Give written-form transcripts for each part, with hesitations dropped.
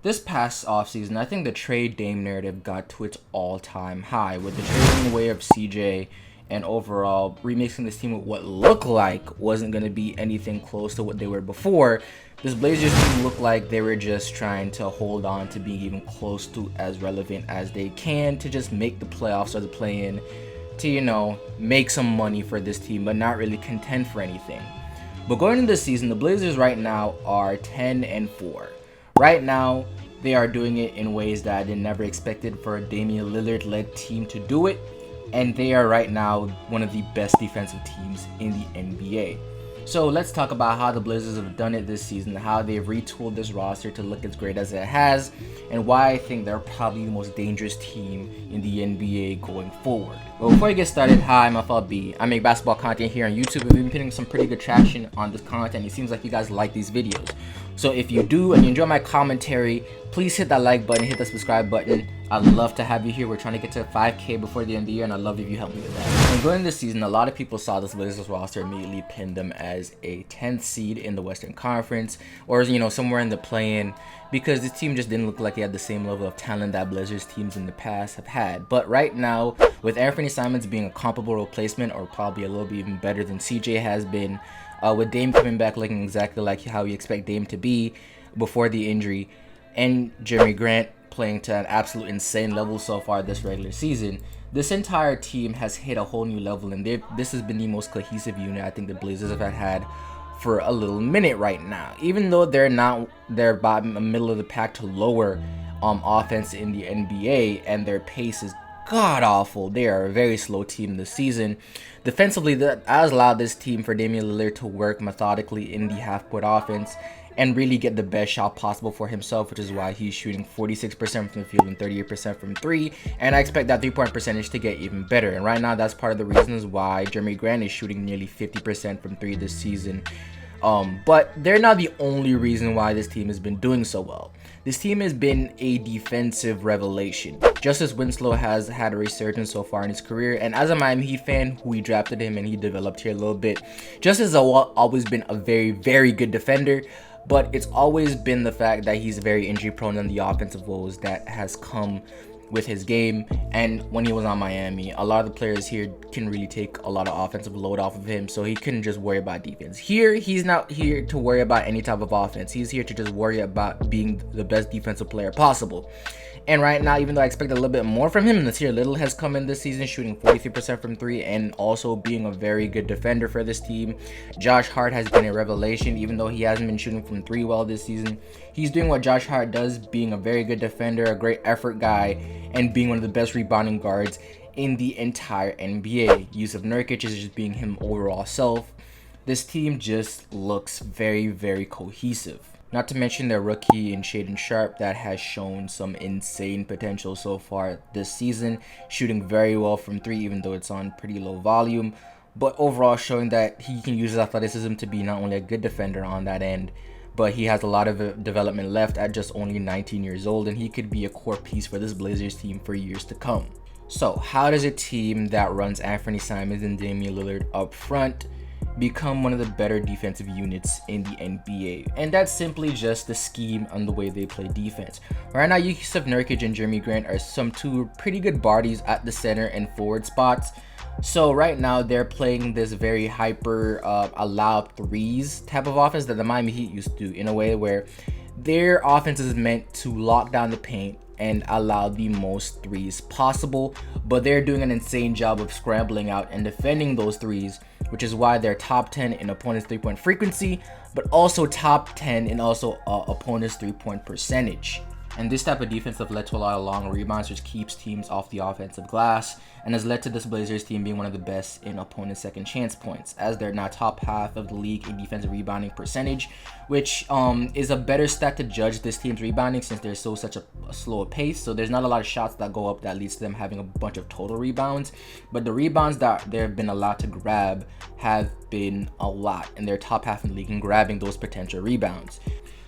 This past offseason, I think the trade Dame narrative got to its all-time high with the trading away of CJ and overall remixing this team with what looked like wasn't going to be anything close to what they were before. This Blazers team looked like they were just trying to hold on to being even close to as relevant as they can to just make the playoffs or the play-in to, make some money for this team, but not really contend for anything. But going into this season, the Blazers right now are 10-4. Right now, they are doing it in ways that I did never expected for a Damian Lillard-led team to do it, and they are right now one of the best defensive teams in the NBA. So let's talk about how the Blazers have done it this season, how they've retooled this roster to look as great as it has, and why I think they're probably the most dangerous team in the NBA going forward. But before I get started, hi, I'm FLB. I make basketball content here on YouTube, and we've been getting some pretty good traction on this content. It seems like you guys like these videos. So if you do and you enjoy my commentary, please hit that like button, hit the subscribe button. I'd love to have you here. We're trying to get to 5K before the end of the year, and I'd love if you help me with that. And going into this season, a lot of people saw this Blazers roster immediately pinned them as a 10th seed in the Western Conference, or somewhere in the play-in, because this team just didn't look like they had the same level of talent that Blazers teams in the past have had. But right now, with Anthony Simons being a comparable replacement, or probably a little bit even better than CJ has been, with Dame coming back looking exactly like how you expect Dame to be before the injury, and Jeremy Grant playing to an absolute insane level so far this regular season, this entire team has hit a whole new level, and this has been the most cohesive unit I think the Blazers have had for a little minute right now. Even though they're about in the middle of the pack to lower offense in the NBA, and their pace is god awful. They are a very slow team this season. Defensively, that has allowed this team for Damian Lillard to work methodically in the half-court offense and really get the best shot possible for himself, which is why he's shooting 46% from the field and 38% from three, and I expect that three-point percentage to get even better. And right now, that's part of the reasons why Jeremy Grant is shooting nearly 50% from three this season. But they're not the only reason why this team has been doing so well. This team has been a defensive revelation. Justice Winslow has had a resurgence so far in his career, and as a Miami Heat fan, we drafted him and he developed here a little bit. Justice has always been a very, very good defender, but it's always been the fact that he's very injury prone and the offensive woes that has come with his game. And when he was on Miami, a lot of the players here can really take a lot of offensive load off of him, so he couldn't just worry about defense. Here, he's not here to worry about any type of offense. He's here to just worry about being the best defensive player possible. And right now, even though I expect a little bit more from him, Nasir Little has come in this season shooting 43% from three and also being a very good defender for this team. Josh Hart has been a revelation, even though he hasn't been shooting from three well this season. He's doing what Josh Hart does, being a very good defender, a great effort guy, and being one of the best rebounding guards in the entire NBA. Yusuf Nurkic is just being him overall self. This team just looks very, very cohesive. Not to mention their rookie in Shaedon Sharpe that has shown some insane potential so far this season, shooting very well from three even though it's on pretty low volume, but overall showing that he can use his athleticism to be not only a good defender on that end, but he has a lot of development left at just only 19 years old, and he could be a core piece for this Blazers team for years to come. So how does a team that runs Anthony Simons and Damian Lillard up front become one of the better defensive units in the NBA? And that's simply just the scheme and the way they play defense. Right now, Yusuf Nurkic and Jeremy Grant are some two pretty good bodies at the center and forward spots. So right now, they're playing this very hyper allowed threes type of offense that the Miami Heat used to do, in a way where their offense is meant to lock down the paint and allow the most threes possible, but they're doing an insane job of scrambling out and defending those threes, which is why they're top 10 in opponents' three-point frequency, but also top 10 in also opponents' three-point percentage. And this type of defense have led to a lot of long rebounds, which keeps teams off the offensive glass, and has led to this Blazers team being one of the best in opponent second chance points, as they're now top half of the league in defensive rebounding percentage, which is a better stat to judge this team's rebounding since they're such a slow pace. So there's not a lot of shots that go up that leads to them having a bunch of total rebounds, but the rebounds that they've been allowed to grab have been a lot, and they're top half in the league in grabbing those potential rebounds.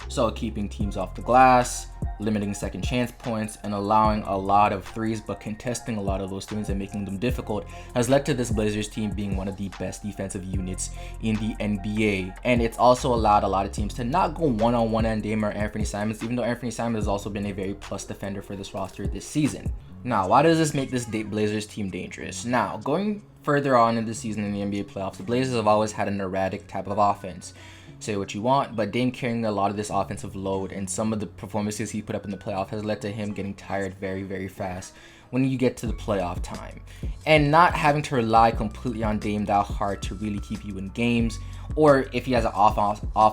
So keeping teams off the glass, limiting second chance points, and allowing a lot of threes but contesting a lot of those threes and making them difficult, has led to this Blazers team being one of the best defensive units in the NBA. And it's also allowed a lot of teams to not go one-on-one on Dame or Anthony Simons, even though Anthony Simons has also been a very plus defender for this roster this season. Now, why does this make this Blazers team dangerous? Now, going further on in the season in the NBA playoffs, the Blazers have always had an erratic type of offense. Say what you want, but Dame carrying a lot of this offensive load and some of the performances he put up in the playoff has led to him getting tired very, very fast when you get to the playoff time. And not having to rely completely on Dame that hard to really keep you in games, or if he has an off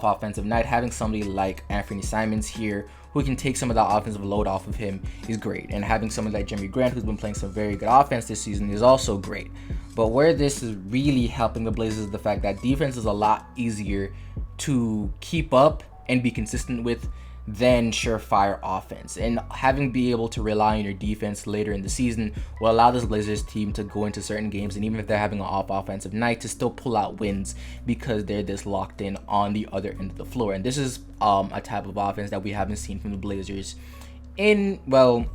offensive night, having somebody like Anthony Simons here who can take some of that offensive load off of him is great. And having someone like Jeremy Grant, who's been playing some very good offense this season, is also great. But where this is really helping the Blazers is the fact that defense is a lot easier to keep up and be consistent with than surefire offense. And having be able to rely on your defense later in the season will allow this Blazers team to go into certain games, and even if they're having an off offensive night, to still pull out wins because they're this locked in on the other end of the floor. And this is a type of offense that we haven't seen from the Blazers in, well,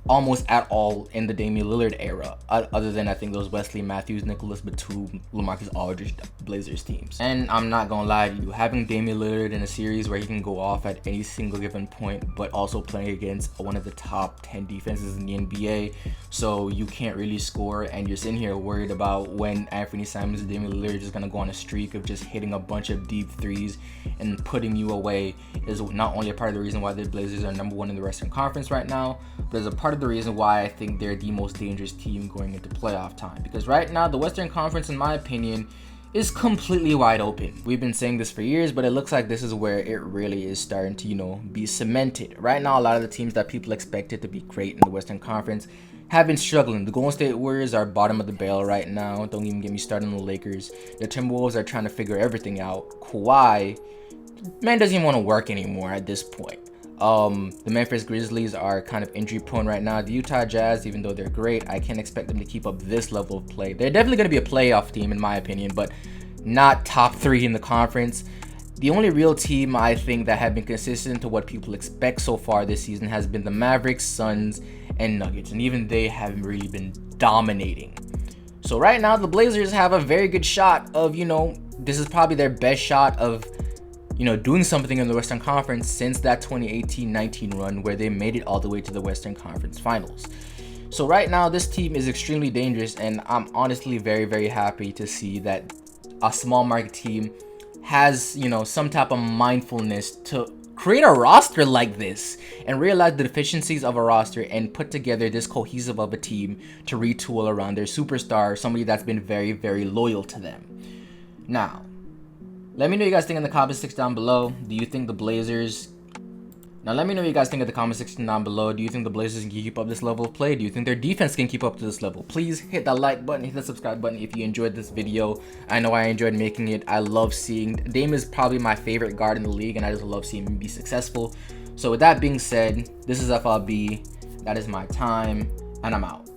almost at all in the Damian Lillard era, other than I think those Wesley Matthews, Nicholas Batum, LaMarcus Aldridge Blazers teams. And I'm not gonna lie to you, having Damian Lillard in a series where he can go off at any single given point, but also playing against one of the top 10 defenses in the NBA, so you can't really score, and you're sitting here worried about when Anthony Simons and Damian Lillard are just gonna go on a streak of just hitting a bunch of deep threes and putting you away, is not only a part of the reason why the Blazers are #1 in the Western Conference right now, but is a part of the reason why I think they're the most dangerous team going into playoff time. Because right now, the Western Conference, in my opinion, is completely wide open. We've been saying this for years, but it looks like this is where it really is starting to, be cemented. Right now, a lot of the teams that people expected to be great in the Western Conference have been struggling. The Golden State Warriors are bottom of the barrel right now. Don't even get me started on the Lakers. The Timberwolves are trying to figure everything out. Kawhi, man, doesn't even want to work anymore at this point. The Memphis Grizzlies are kind of injury prone right now. The Utah Jazz, even though they're great, I can't expect them to keep up this level of play. They're definitely going to be a playoff team in my opinion, but not top 3 in the conference. The only real team I think that have been consistent to what people expect so far this season has been the Mavericks, Suns, and Nuggets, and even they haven't really been dominating. So right now, the Blazers have a very good shot of, this is probably their best shot of doing something in the Western Conference since that 2018-19 run where they made it all the way to the Western Conference Finals. So right now, this team is extremely dangerous, and I'm honestly very, very happy to see that a small market team has, some type of mindfulness to create a roster like this and realize the deficiencies of a roster and put together this cohesive of a team to retool around their superstar, somebody that's been very, very loyal to them. Now, let me know what you guys think in the comment section down below. Do you think the Blazers... Now, let me know what you guys think in the comment section down below. Do you think the Blazers can keep up this level of play? Do you think their defense can keep up to this level? Please hit that like button, hit the subscribe button if you enjoyed this video. I know I enjoyed making it. I love seeing... Dame is probably my favorite guard in the league, and I just love seeing him be successful. So with that being said, this is FLB. That is my time, and I'm out.